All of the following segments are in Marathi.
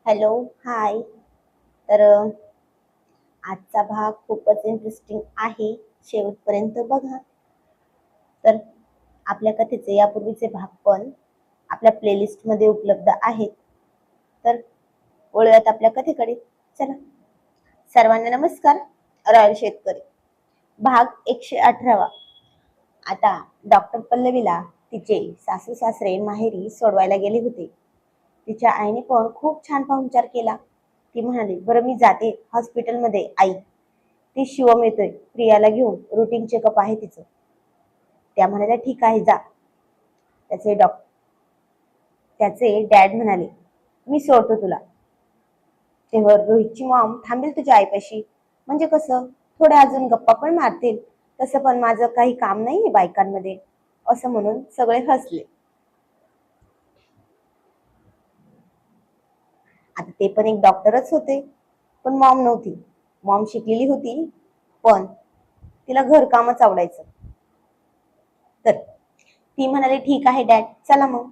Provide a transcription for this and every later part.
हॅलो, हाय. तर आजचा भाग खूपच इंटरेस्टिंग आहे. शेवटपर्यंत बघा. तर आपल्या कथेचे यापूर्वीचे भाग पण आपल्या प्लेलिस्टमध्ये उपलब्ध आहेत. तर वळूयात आपल्या कथेकडे. चला. सर्वांना नमस्कार. रॉयल शेतकरी भाग 118. आता डॉक्टर पल्लवीला तिचे सासू सासरे माहेरी सोडवायला गेले होते. तिच्या आईने पण खूप छान पाहुणचार केला. ती म्हणाली, बरं मी जाते हॉस्पिटलमध्ये आई. ती शिवम येतोय प्रियाला घेऊन, रुटीन चेकअप आहे तिचं. त्या म्हणाल्या ठीक आहे जा. त्याचे डॉक्टर त्याचे डॅड म्हणाले, मी सोडतो तुला. तेव्हा रोहितची मॉम थांबेल तुझ्या आईपाशी. म्हणजे कसं, थोड्या अजून गप्पा पण मारतील. तसं पण माझं काही काम नाहीये बायकांमध्ये, असं म्हणून सगळे हसले. आता ते पण एक डॉक्टरच होते, पण मॉम नव्हती. मॉम शिकलेली होती, पण तिला घरकामच आवडायचं. तर ती म्हणाली ठीक आहे डॅड, चला मग.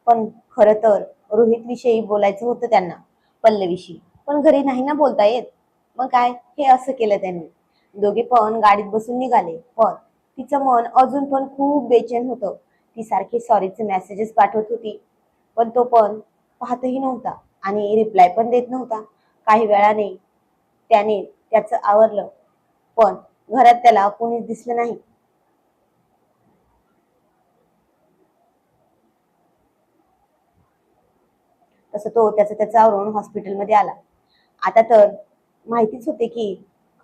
पण खरं तर रोहित विषयी बोलायचं होतं त्यांना, पल्लवीशी. पण घरी नाही ना बोलता येत. मग काय, हे असं केलं त्यांनी. दोघे पण गाडीत बसून निघाले, पण तिचं मन अजून पण खूप बेचैन होतं. ती सारखी सॉरीचे मेसेजेस पाठवत होती, पण तो पण पाहतही नव्हता आणि रिप्लाय पण देत नव्हता. काही वेळाने त्याने त्याचं आवरलं, पण घरात त्याला कोणीच दिसलं नाही. तसं तो त्याचं आवरून हॉस्पिटलमध्ये आला. आता तर माहितीच होते की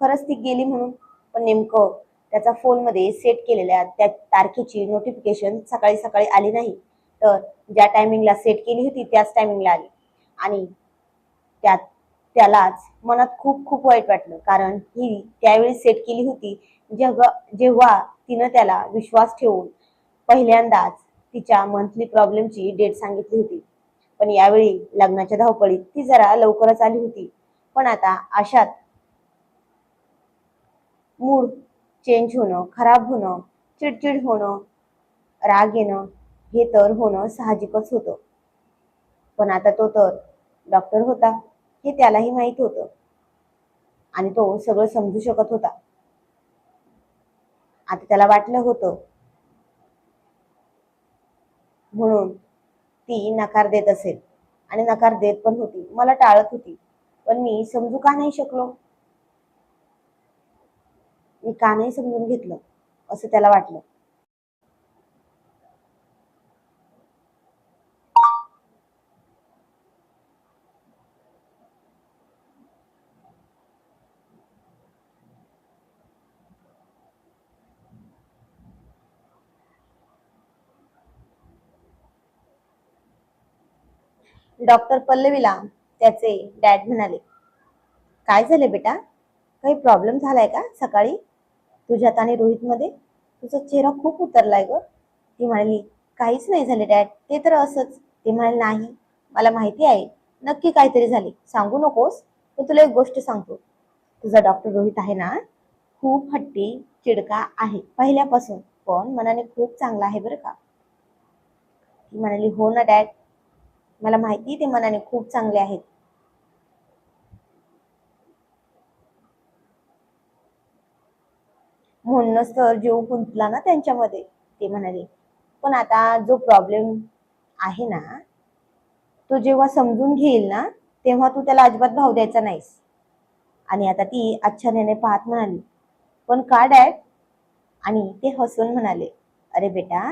खरंच ती गेली म्हणून, पण नेमकं त्याचा फोनमध्ये सेट केलेल्या त्या तारखेची नोटिफिकेशन सकाळी सकाळी आली नाही. तर ज्या टायमिंगला सेट केली होती त्याच टायमिंगला आली. आणि त्यात त्यालाच मनात खूप खूप वाईट वाटलं, कारण ही त्यावेळी सेट केली होती जेव्हा जेव्हा तिनं त्याला विश्वास ठेवून पहिल्यांदाच तिच्या मंथली प्रॉब्लेमची डेट सांगितली होती. पण यावेळी लग्नाच्या धावपळीत ती जरा लवकरच आली होती. पण आता अशात मूड चेंज होणं, खराब होणं, चिडचिड होणं, राग येणं, हे तर होणं साहजिकच होतं. पण आता तो तर डॉक्टर होता, हे त्यालाही माहित होतं आणि तो सगळं समजू शकत होता. आता त्याला वाटलं होतं म्हणून ती नकार देत असेल, आणि नकार देत पण होती, मला टाळत होती. पण मी समजू का नाही शकलो, मी का नाही समजून घेतलं, असं त्याला वाटलं. डॉक्टर पल्लवीला त्याचे डॅड म्हणाले, काय झाले बेटा, काही प्रॉब्लेम झालाय का सकाळी तुझ्यात आणि रोहित मध्ये? तुझा चेहरा खूप उतरलाय ग. ती म्हणाली, काहीच नाही झाले डॅड, ते तर असंच. ते म्हणाले, नाही, मला माहिती आहे नक्की काहीतरी झाले, सांगू नकोस. पण तुला एक गोष्ट सांगतो, तुझा डॉक्टर रोहित आहे ना, खूप हट्टी चिडका आहे पहिल्यापासून, पण मनाने खूप चांगला आहे बरं का. ती म्हणाली, हो ना डॅड, मला माहिती ते मनाने खूप चांगले आहेत. म्हणूनच तर जीव गुंतला ना त्यांच्यामध्ये. ते म्हणाले, पण आता जो प्रॉब्लेम आहे ना, तो जेव्हा समजून घेईल ना, तेव्हा तू त्याला अजिबात भाव द्यायचा नाहीस. आणि आता ती आच्छाद्याने पाहत म्हणाली, पण का डॅड? आणि ते हसून म्हणाले, अरे बेटा,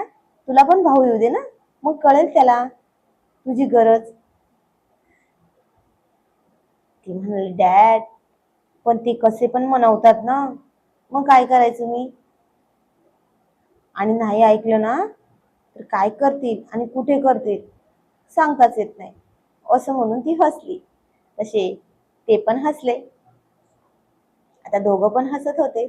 तुला पण भाऊ येऊ दे ना, मग कळेल त्याला तुझी गरज. ती म्हणाली, डॅड, पण ते कसे पण मनवतात ना, मग काय करायचं मी? आणि नाही ऐकलं ना, तर काय करतील आणि कुठे करतील सांगताच येत नाही, असं म्हणून ती हसली. तसे ते पण हसले. आता दोघं पण हसत होते.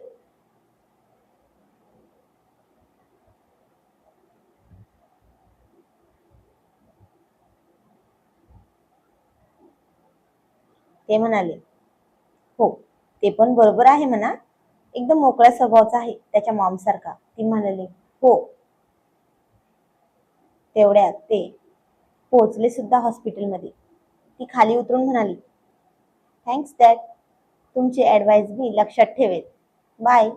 ते म्हणाले, हो, ते पण बरोबर आहे म्हणा, एकदम मोकळ्या स्वभावाचा आहे त्याच्या मॉम सारखा. ती म्हणाली, हो. तेवढ्यात ते पोहोचले सुद्धा हॉस्पिटलमध्ये. ती खाली उतरून म्हणाली, थँक्स डॅड, तुमची ऍडवाइस मी लक्षात ठेवेल, बाय.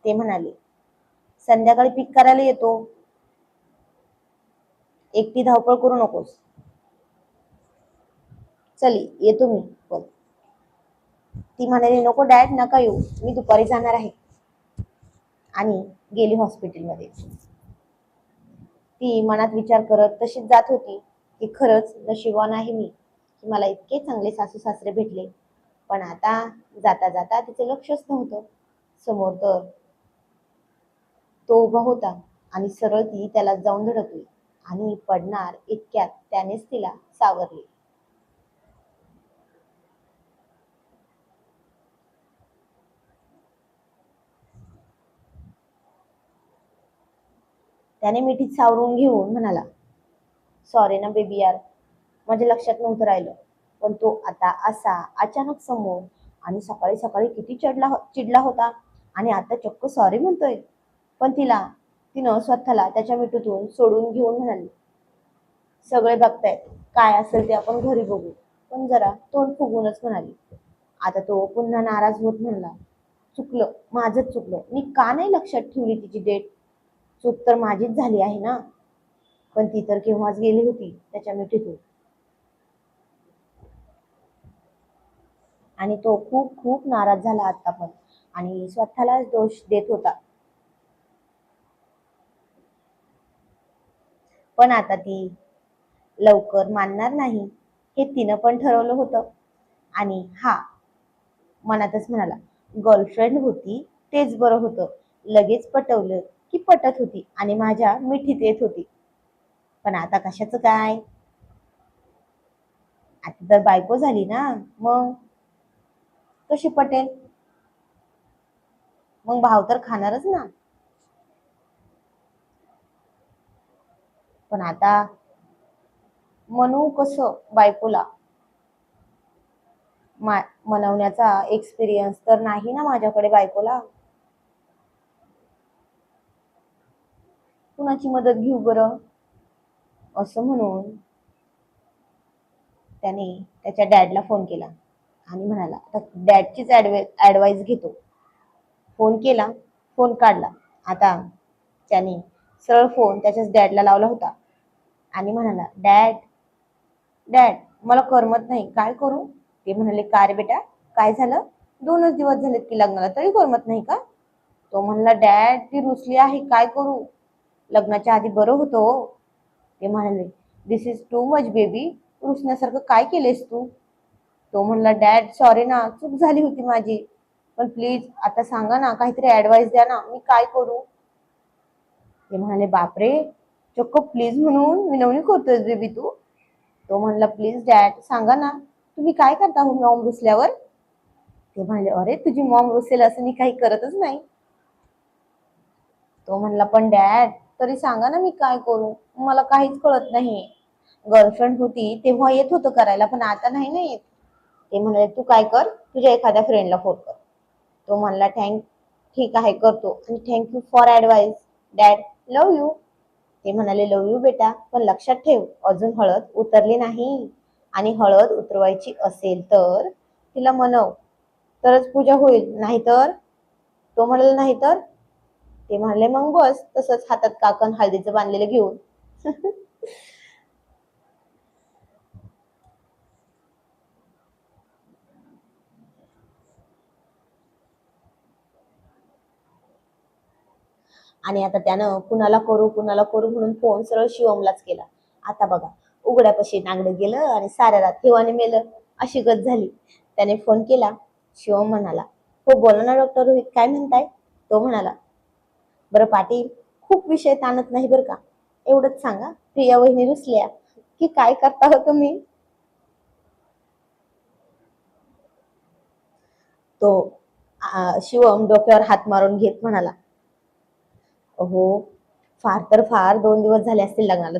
ते म्हणाले, संध्याकाळी पिक करायला येतो, एकटी धावपळ करू नकोस. चली येतो मी पण. ती म्हणाली, नको डॅड, नका येऊ, मी दुपारी जाणार आहे. आणि गेली हॉस्पिटलमध्ये. ती मनात विचार करत तशीच जात होती की खरंच नशिबवान आहे मी की मला इतके चांगले सासू सासरे भेटले. पण आता जाता जाता तिचं लक्षच नव्हतं. समोर तर तो उभा होता आणि सरळ ती त्याला जाऊन धडकली आणि पडणार इतक्यात त्यानेच तिला सावरले. त्याने मिठीत सावरून घेऊन म्हणाला, सॉरी ना बेबी यार, माझ्या लक्षात नव्हतं राहिलं. पण तो आता असा अचानक समोर आणि सकाळी सकाळी किती चिडला होता आणि आता चक्क सॉरी म्हणतोय. पण तिनं स्वतःला त्याच्या मिठीतून सोडून घेऊन म्हणाली, सगळे बघतायत, काय असेल ते आपण घरी बघू. पण जरा तोंड फुगूनच म्हणाली. आता तो पुन्हा नाराज होत म्हणला, चुकलं, माझंच चुकलं, मी का नाही लक्षात ठेवली तिची डेट. चूक तर माझीच झाली आहे ना. पण ती तर केव्हाच गेली होती त्याच्या मिठीतून. आणि तो खूप खूप नाराज झाला आता पण, आणि स्वतःलाच दोष देत होता. पण आता ती लवकर मानणार नाही हे तिनं पण ठरवलं होतं. आणि हा मनातच म्हणाला, गर्लफ्रेंड होती तेच बरं होतं, लगेच पटवलं की पटत होती आणि माझ्या मिठीत येत होती. पण आता कशाचं काय, आता तर बायको झाली ना, मग कशी पटेल. मग भाव तर खाणारच ना. पण आता म्हणू कसं बायकोला, मनवण्याचा एक्सपिरियन्स तर नाही ना माझ्याकडे बायकोला. कुणाची मदत घेऊ बरं. असं म्हणून त्याने त्याच्या डॅडला फोन केला आणि म्हणाला, आता डॅडचीच ऍडवाइस घेतो. फोन केला, फोन काढला. आता त्याने सरळ फोन त्याच्याच डॅडला लावला होता आणि म्हणाला, डॅड डॅड, मला करमत नाही, काय करू. ते म्हणाले, का रे बेटा, काय झालं. 2च दिवस झालेत की लग्नाला, तरी करमत नाही का. तो म्हणला, डॅड ती रुसली आहे, काय करू. लग्नाच्या आधी बरं होतं हो. ते म्हणाले, दिस इज टू मच बेबी, रुसण्यासारखं काय केलेस तू. तो म्हणला, डॅड सॉरी ना, चूक झाली होती माझी, पण प्लीज आता सांगा ना, काहीतरी ऍडवाइस द्या ना, मी काय करू. ते म्हणाले, बापरे, चक्क प्लीज म्हणून विनवणी करतोय बेबी तू. तो म्हणला, प्लीज डॅड सांगा ना, तुम्ही काय करता हो मॉम रुसल्यावर. ते म्हणाले, अरे तुझी मॉम रुसेल असं मी काही करतच नाही. तो म्हणला, पण डॅड तरी सांगा ना, मी काय करू, मला काहीच कळत नाही. गर्लफ्रेंड होती तेव्हा येत होतं करायला, पण आता नाही ना येत. ते म्हणाले, तू काय कर, तुझ्या एखाद्या फ्रेंडला फोन कर. तो म्हणला, ठीक आहे करतो, आणि thank you for advice dad, love you. ते म्हणाले, लव यू बेटा, पण लक्षात ठेव अजून हळद उतरली नाही, आणि हळद उतरवायची असेल तर तिला मनव, तरच पूजा होईल, नाहीतर. तो म्हणाला, नाहीतर. ते म्हणाले, मग बस तसंच हातात काकण हळदीचं बांधलेलं घेऊन. आणि आता त्यानं कुणाला करू म्हणून फोन सरळ शिवमलाच केला. आता बघा, उघड्यापाशी नांगडं गेलं आणि साऱ्या रात ठेवाने मेलं, अशी गत झाली. त्याने फोन केला. शिवम म्हणाला, हो बोला ना डॉक्टर रोहित, काय म्हणताय. तो म्हणाला, बरं पाटील, खूप विषय ताणत नाही बरं का, एवढंच सांगा, प्रिया वहिनी रुसल्या की काय करता हो तुम्ही. तो शिवम डोक्यावर हात मारून घेत म्हणाला, हो, फार तर फार 2 दिवस झाले असतील लग्नाला,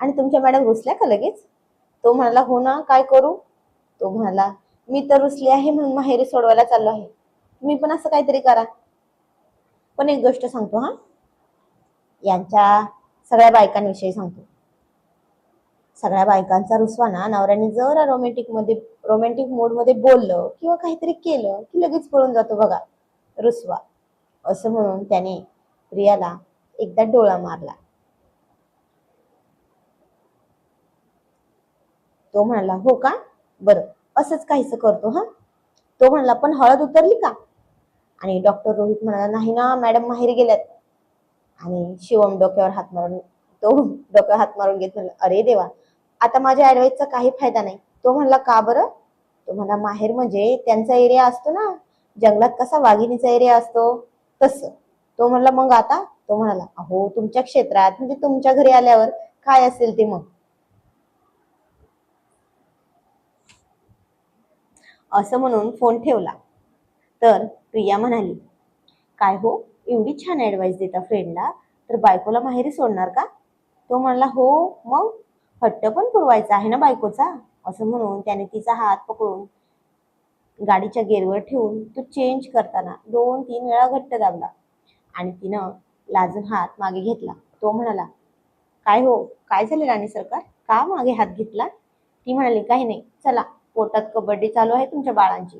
आणि तुमच्या मॅडम रुसल्या का लगेच. तो म्हणाला, हो ना, काय करू. तो म्हणाला, मी तर रुसली आहे म्हणून माहेरी सोडवायला चाललो आहे, मी पण असं काहीतरी करा. पण एक गोष्ट सांगतो हा, यांच्या सगळ्या बायकांविषयी सांगतो, सगळ्या बायकांचा रुसवा नवऱ्याने जर रोमॅन्टिक मोड मध्ये बोललं किंवा काहीतरी केलं की लगेच पळून जातो बघा रुसवा. असं म्हणून त्याने प्रियाला एकदा डोळा मारला. तो म्हणाला, हो का, बरं, असंच काहीच करतो हा. तो म्हणला, पण हळद उतरली का? आणि डॉक्टर रोहित म्हणाला, नाही ना मॅडम, माहेरी गेल्यात. आणि शिवम डोक्यावर हात मारून घेत म्हणला, अरे देवा, आता माझ्या ऍडवाइसचा काही फायदा नाही. तो म्हणला, का बरं? तो म्हणला, माहेर म्हणजे त्यांचा एरिया असतो ना, जंगलात कसा वाघिणीचा एरिया असतो तसं. तो म्हणला, मग आता? तो म्हणाला, अहो तुमच्या क्षेत्रात म्हणजे तुमच्या घरी आल्यावर काय असेल ते मग. असं म्हणून फोन ठेवला. तर प्रिया म्हणाली, काय हो, एवढी छान ऍडवाइस देता फ्रेंडला, तर बायकोला माहेरी सोडणार का? तो म्हणला, हो मग, हट्ट पण पुरवायचा आहे ना बायकोचा. असं म्हणून त्याने तिचा हात पकडून गाडीच्या गेअरवर ठेवून तो चेंज करताना 2-3 वेळा घट्ट दाबला आणि तिनं लाजून हात मागे घेतला. तो म्हणाला, काय हो, काय झाले राणी सरकार, का मागे हात घेतला? ती म्हणाली, काही नाही, चला, पोटात कबड्डी चालू आहे तुमच्या बाळांची,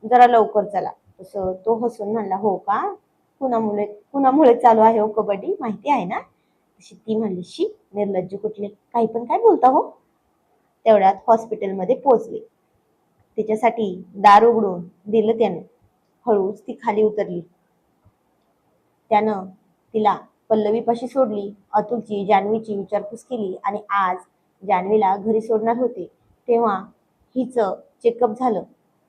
जरा लवकर चला. तसं तो हसून म्हणला, हो का, कुणामुळे चालू आहे हो कबड्डी, माहिती आहे ना? तशी ती म्हणली, शी, निर्लज्ज कुठले, काही पण काय बोलता हो. तेवढ्यात हॉस्पिटलमध्ये पोहोचले. तिच्यासाठी दार उघडून दिलं त्यानं. हळूच ती खाली उतरली. त्यानं तिला पल्लवीपाशी सोडली. अतुलची, जान्हवीची विचारपूस केली आणि आज जान्हवीला घरी सोडणार होते तेव्हा हिचं चेकअप झालं.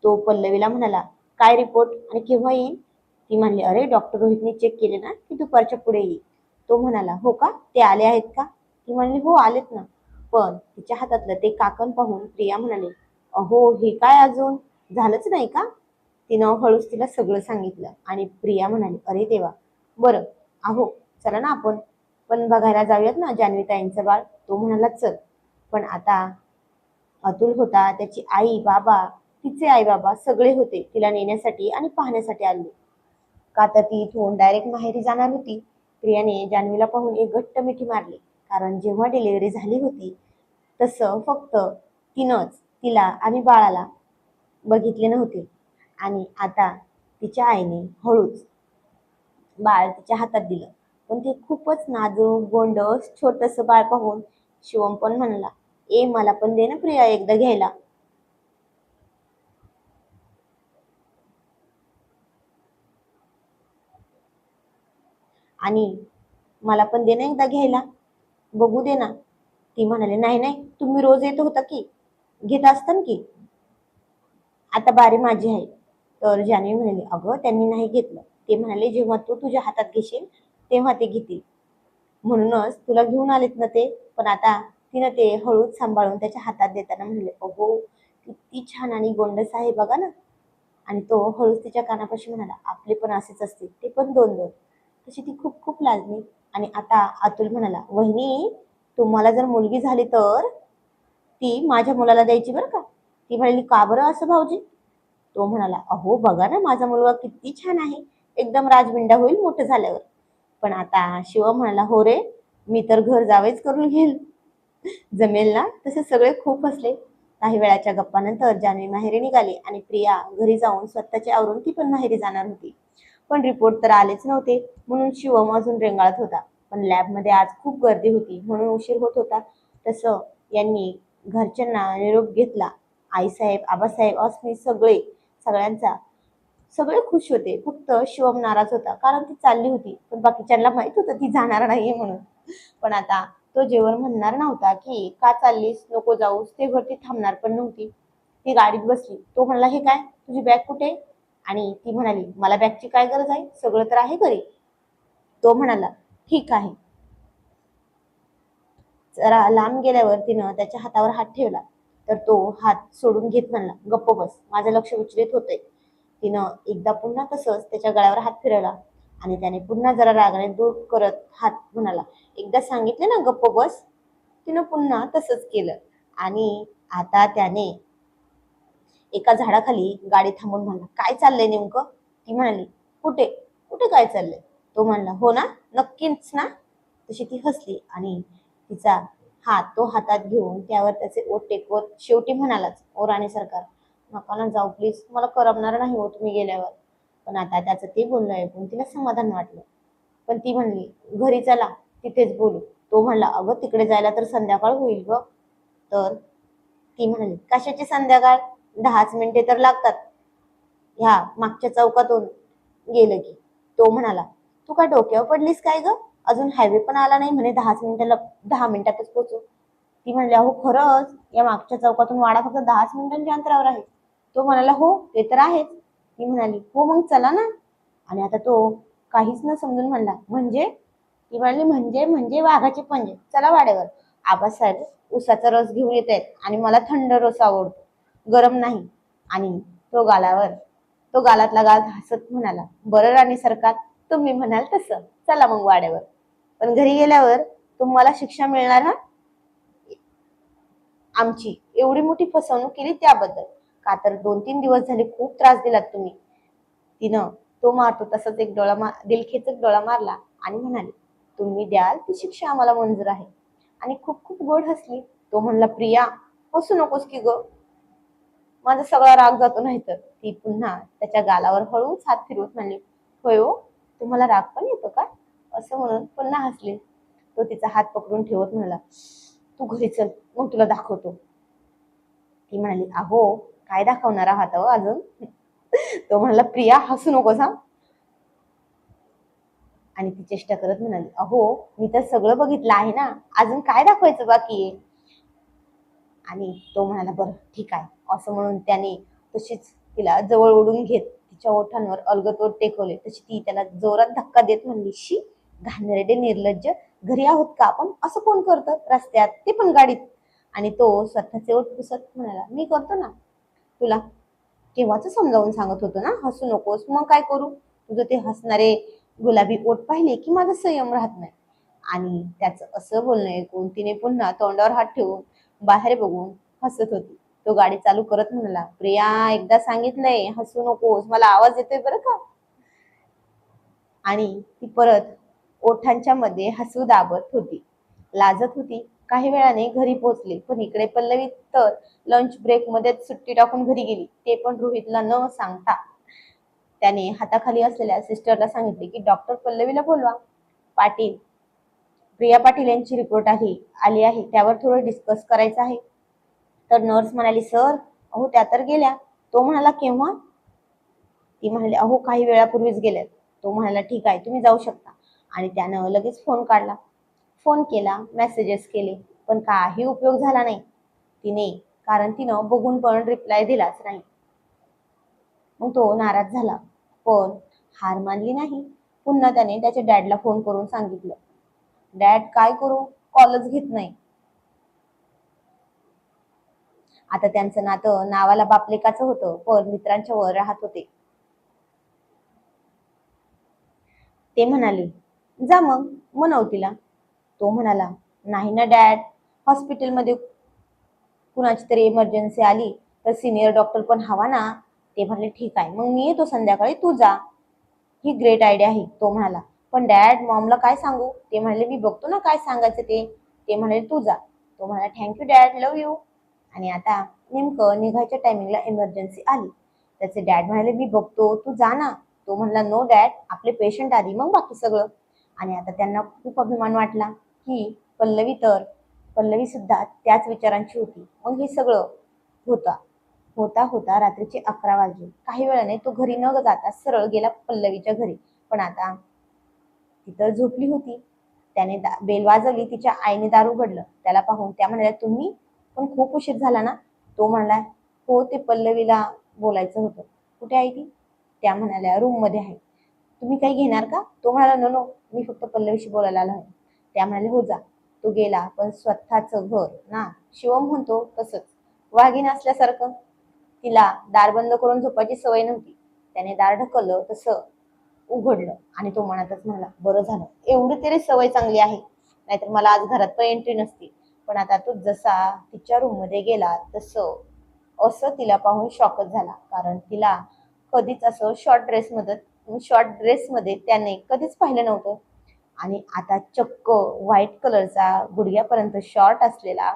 तो पल्लवीला म्हणाला, काय रिपोर्ट आणि केव्हा येईल? ती म्हणली, अरे डॉक्टर रोहितने चेक केले ना की दुपारच्या पुढे येईल. तो म्हणाला, हो का, ते आले आहेत का? ती म्हणली, हो आलेत ना. पण तिच्या हातातलं ते काकण पाहून प्रिया म्हणाली, अहो हे काय, अजून झालंच नाही का? तिनं हळूच तिला सगळं सांगितलं आणि प्रिया म्हणाली, अरे देवा, बरं, अहो चला ना आपण पण बघायला जाऊयात ना जान्हवीताईंचं बाळ. तो म्हणाला, चल. पण आता अतुल होता, त्याची आई बाबा, तिचे आई बाबा सगळे होते तिला नेण्यासाठी आणि पाहण्यासाठी आले. का तर ती इथून डायरेक्ट माहेरी जाणार होती. प्रियाने जान्हवीला पाहून एक घट्ट मिठी मारली, कारण जेव्हा डिलिव्हरी झाली होती तसं फक्त तिनंच तिला आणि बाळाला बघितले नव्हते. आणि आता तिच्या आईने हळूच बाळ तिच्या हातात दिलं. पण ते खूपच नाजूक गोंडस छोटस बाळ पाहून शिवम पण म्हणला, ए मला पण दे ना प्रिया एकदा घ्यायला. आणि मला पण दे ना एकदा घ्यायला, बघू दे ना. ती म्हणाली, नाही नाही, तुम्ही रोज येत होता की, घेत असता की, आता बारी माझी आहे. तर जान्हवी म्हणाली, अगं त्यांनी नाही घेतलं. ते म्हणाले, जेव्हा तू तुझ्या हातात घेशील तेव्हा ते घेतील, म्हणूनच तुला घेऊन आलेत ना ते. पण आता तिनं ते हळूच सांभाळून त्याच्या हातात देताना म्हणले, अहो किती छान आणि गोंडस आहे बघा ना. आणि तो हळूच तिच्या कानापाशी म्हणाला, आपले पण असेच असतील, ते पण 2-2. तशी ती खूप खूप लाजली. आणि आता अतुल म्हणाला, वहिनी, तुम्हाला जर मुलगी झाली तर ती माझ्या मुलाला द्यायची बरं का. ती म्हणाली, का बरं असं भाऊजी? तो म्हणाला, अहो बघा ना, माझा मुलगा किती छान आहे, एकदम राजबिंडा होईल मोठं झाल्यावर. पण आता शिव म्हणाला, हो रे, मी तर घर जावेच करून घेईल, जमेल ना? तसे सगळे खूप हसले. काही वेळाच्या गप्पानंतर जान्हवी माहेरी निघाली आणि प्रिया घरी जाऊन स्वतःचे आवरून ती पण माहेरी जाणार होती. पण रिपोर्ट तर आलेच नव्हते, म्हणून शिवम अजून रेंगाळत होता. पण लॅबमध्ये आज खूप गर्दी होती म्हणून उशीर होत होता. तसं यांनी घरच्यांना निरोप घेतला. आईसाहेब, आबासाहेब, अस्मी, सगळ्यांचा सगळे खुश होते. फक्त शिवम नाराज होता, कारण ती चालली होती पण बाकीच्यांना माहित होतं ती जाणार नाहीये म्हणून. पण आता तो जेवण म्हणणार नव्हता की का चाललीस, नको जाऊस, ते भरती थांबणार पण नव्हती. ती गाडीत बसली. तो म्हणला, हे काय, तुझी बॅग कुठे? आणि ती म्हणाली, मला बॅगची काय गरज आहे, सगळं तर आहे घरी. तो म्हणाला, ठीक आहे. जरा लांब गेल्यावर तिनं त्याच्या हातावर हात ठेवला. तर तो हात सोडून घेत म्हणला, गप्प बस, माझं लक्ष विचलित होतंय. तिनं एकदा पुन्हा तसंच त्याच्या गळ्यावर हात फिरवला आणि त्याने पुन्हा जरा रागाने दूर करत हात म्हणाला, एकदा सांगितले ना गप्प बस. तिनं पुन्हा तसंच केलं. आणि आता त्याने एका झाडाखाली गाडी थांबून म्हणला, काय चाललंय नेमकं? ती म्हणाली, कुठे कुठे काय चाललंय? तो म्हणला, हो ना, नक्कीच ना. तशी ती हसली आणि तिचा हात तो हातात घेऊन त्यावर त्याचे ओठ टेकवत शेवटी म्हणालाच, "ओ राणी सरकार, नका ना जाऊ प्लीज, मला करमणार नाही हो तुम्ही गेल्यावर." पण आता त्याचं ते बोलणं ऐकून तिला समाधान वाटलं. पण ती म्हणली, "घरी चला, तिथेच बोलू." तो म्हणला, "अगं तिकडे जायला तर संध्याकाळ होईल गं." तर ती म्हणाली, "कशाची संध्याकाळ? 10च मिनिटे तर लागतात ह्या मागच्या चौकातून गेलं की." तो म्हणाला, "तू काय डोक्यावर पडलीस काय गं? अजून हायवे पण आला नाही म्हणे 10 मिनिटातच पोहोचू." ती म्हणली, "अहो खरंच, या मागच्या चौकातून वाडा फक्त 10च मिनिटांच्या अंतरावर आहे." तो म्हणाला, "हो ते तर आहेच." ती म्हणाली, "हो मग चला ना." आणि आता तो काहीच न समजून म्हणला, "म्हणजे?" ती म्हणाली, "म्हणजे म्हणजे वाघाचे पंजे. चला वाड्यावर. आबासाहेब उसाचा रस घेऊन येत आहेत आणि मला थंड रस आवडतो, गरम नाही." आणि तो गालावर तो गालातला गाल हसत म्हणाला, "बरं राणी सरकार, तुम्ही म्हणाल तसं. चला मग वाड्यावर. पण घरी गेल्यावर तुम्हाला शिक्षा मिळणार हा, आमची एवढी मोठी फसवणूक केली त्याबद्दल. का तर 2-3 दिवस झाले खूप त्रास दिलात तुम्ही." तिनं तो मारतो तसंच एक दिलखेचक डोळा मारला आणि म्हणाली, "तुम्ही द्याल ती शिक्षा आम्हाला मंजूर आहे." आणि खूप खूप गोड हसली. तो म्हणला, "प्रिया, हसू नकोस की ग, माझा सगळा राग जातो नाही तर." ती पुन्हा त्याच्या गालावर हळूच हात फिरवत म्हणली, "होय हो, तुम्हाला राग पण येतो का?" असं म्हणून पुन्हा हसली. तो तिचा हात पकडून ठेवत म्हणाला, "तू घरी चल, मग तुला दाखवतो." ती म्हणाली, "अहो, काय दाखवणार आहात अहो अजून?" तो म्हणाला, "प्रिया हसू नकोस हा." आणि ती चेष्टा करत म्हणाली, "अहो, मी तर सगळं बघितलं आहे ना, अजून काय दाखवायचं बाकी आहे?" आणि तो म्हणाला, "बरं ठीक आहे." असं म्हणून त्याने तशीच तिला जवळ ओढून घेत तिच्या ओठांवर अलगद ओठ टेकवले. तशी ती त्याला जोरात धक्का देत म्हणली, "शी, घाणेरडे निर्लज्ज, घरी आहोत का आपण? असं कोण करतं रस्त्यात, ते पण गाडीत?" आणि तो स्वतःचे ओठ पुसत म्हणाला, "मी करतो ना, तुला केव्हाच समजावून सांगत होतो ना, हसू नकोस. मग काय करू? तुझं ते हसणारे गुलाबी ओठ पाहिले की माझा संयम राहत नाही." आणि त्याचं असं बोलणं ऐकून तिने पुन्हा तोंडावर हात ठेवून बाहेर बघून हसत होती. तो गाडी चालू करत म्हणाला, "प्रिया, एकदा सांगितलंय, हसू नकोस. मला आवाज येतोय बरं का." आणि ती परत ओठांच्या मध्ये हसू दाबत होती, लाजत होती. काही वेळाने घरी पोहोचले, पण इकडे पल्लवी तर लंच ब्रेक मध्येच सुट्टी टाकून घरी गेली, ते पण रोहितला न सांगता. त्याने हाताखाली असलेल्या सिस्टरला सांगितले की डॉक्टर पल्लवीला बोलवा. पाटील प्रिया पाटील यांची रिपोर्ट आली आली आहे, त्यावर थोडं डिस्कस करायचं आहे. तर नर्स म्हणाली, "सर, अहो त्या तर गेल्या." तो म्हणाला, "केव्हा?" ती म्हणाली, "अहो काही वेळापूर्वीच गेल्यात." तो म्हणाला, "ठीक आहे, तुम्ही जाऊ शकता." आणि त्यानं लगेच फोन काढला. फोन केला, मेसेजेस केले, पण काही उपयोग झाला नाही. तिने कारण तिनं बघून पण रिप्लाय दिलाच नाही. मग तो नाराज झाला, पण हार मानली नाही. पुन्हा त्याने त्याच्या डॅडला फोन करून सांगितलं. "डॅड, काय करू? कॉलच घेत नाही." आता त्यांचं नातं नावाला बापलेकाचं होतं, पण मित्रांच्या वर राहत होते. ते म्हणाले, "जा मग, मनव तिला." तो म्हणाला, "नाही ना डॅड, हॉस्पिटलमध्ये कुणाची तरी इमर्जन्सी आली तर सिनियर डॉक्टर पण हवा ना." ते म्हणाले, "ठीक आहे, मग मी येतो संध्याकाळी, तू जा." ही ग्रेट आयडिया आहे, तो म्हणाला. "पण डॅड, मॉमला काय सांगू?" ते म्हणाले, "मी बघतो ना काय सांगायचं ते." ते म्हणाले, "तू जा." तो म्हणाला, "थँक्यू डॅड, लव्ह यू." आणि आता नेमकं निघायच्या टायमिंगला इमर्जन्सी आली. त्याचे डॅड म्हणाले, "मी बघतो, तू जा ना." तो म्हणला, "नो डॅड, आपले पेशंट आधी, मग बाकी सगळं." आणि आता त्यांना खूप अभिमान वाटला की पल्लवी सुद्धा त्याच विचारांची होती. मग हे सगळं होता होता होता रात्रीचे 11 वाजले. काही वेळाने तो घरी न जाता सरळ गेला पल्लवीच्या घरी. पण आता ती तर झोपली होती. त्याने बेल वाजवली. तिच्या आईने दार उघडलं. त्याला पाहून त्या म्हणाल्या, "तुम्ही पण खूप उशीर झाला ना." तो म्हणला, "हो, ते पल्लवीला बोलायचं होतं." "कुठे आहे ती?" त्या म्हणाल्या, "रूम मध्ये आहे." "तुम्ही काही घेणार का?" तो म्हणाला, "नो नो, मी फक्त पल्लवीशी बोलायला आलो आहे." त्या म्हणाले, "हो जा." तो गेला, पण स्वतःचं घर ना, शिवम म्हणतो तसंच वाघीण असल्यासारखं. तिला दार बंद करून झोपायची सवय नव्हती. त्याने दार ढकललं तसं उघडलं आणि तो मनातच म्हणाला, "बरं झालं, एवढी तरी सवय चांगली आहे, नाहीतर मला आज घरात पण एंट्री नसती." पण आता तो जसा तिच्या रूम मध्ये गेला तसं असं तिला पाहून शॉकच झाला. कारण तिला कधीच असं शॉर्ट ड्रेसमध्ये त्याने कधीच पाहिलं नव्हतं. आणि आता चक्क व्हाईट कलरचा गुडघ्यापर्यंत शॉर्ट असलेला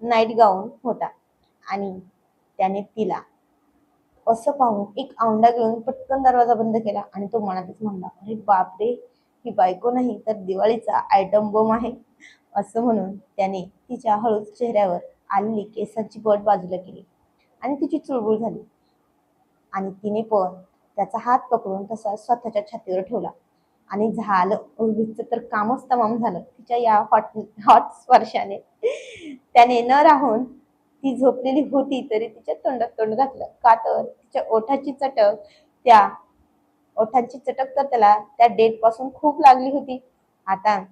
नाईट गाऊन होता. आणि त्याने तिला असं पाहून एक औंढा घेऊन पटकन दरवाजा बंद केला आणि तो मनातच म्हणला, अरे बापरे, ही बायको नाही तर दिवाळीचा आयटम बॉम्ब आहे. असं म्हणून त्याने तिच्या हळूच चेहऱ्यावर आलेली केसांची बट बाजूला केली आणि तिची चुळबुळ झाली. आणि तिने पण त्याचा हात पकडून तसा स्वतःच्या छातीवर ठेवला. आणि झालं, उर्वीचं तर कामच तमाम झालं. तिच्या या हॉट हॉट स्पर्शाने त्याने न राहून, ती झोपलेली होती तरी तिच्या तोंडात तोंड घातलं. का तर तिच्या ओठांची चटक तर त्याला त्या डेट पासून खूप लागली होती. आता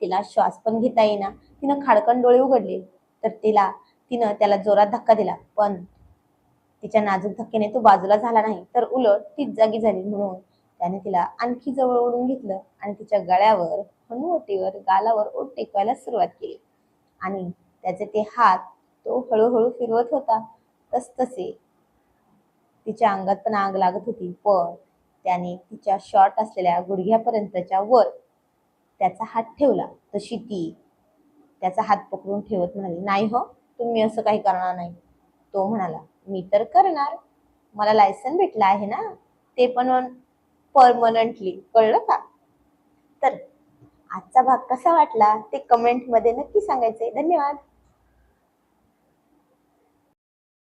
तिला श्वास पण घेता येईना. तिनं खाडकन डोळे उघडले तर तिनं त्याला जोरात धक्का दिला, पण तिच्या नाजूक धक्क्याने तो बाजूला झाला नाही, तर उलट तीच जागी झाली. म्हणून त्याने तिला आणखी जवळ ओढून घेतलं आणि तिच्या गळ्यावर, हनुवटीवर, गालावर ओठ टेकवायला सुरुवात केली. आणि त्याचे ते हात तो हळूहळू फिरवत होता. तसतसे तिच्या अंगात पण आग लागत होती. पण त्याने तिच्या शॉर्ट असलेल्या गुडघ्यापर्यंतच्या वर त्याचा हात ठेवला. तशी ती त्याचा हात पकडून ठेवत म्हणाली, नाही हो, तुम्ही असं काही करणार नाही. तो म्हणाला, मी तर करणार, मला लायसन भेटला आहे ना, ते पण परमनंटली, कळलं का? तर आजचा भाग कसा वाटला ते कमेंट मध्ये नक्की सांगायचे. धन्यवाद.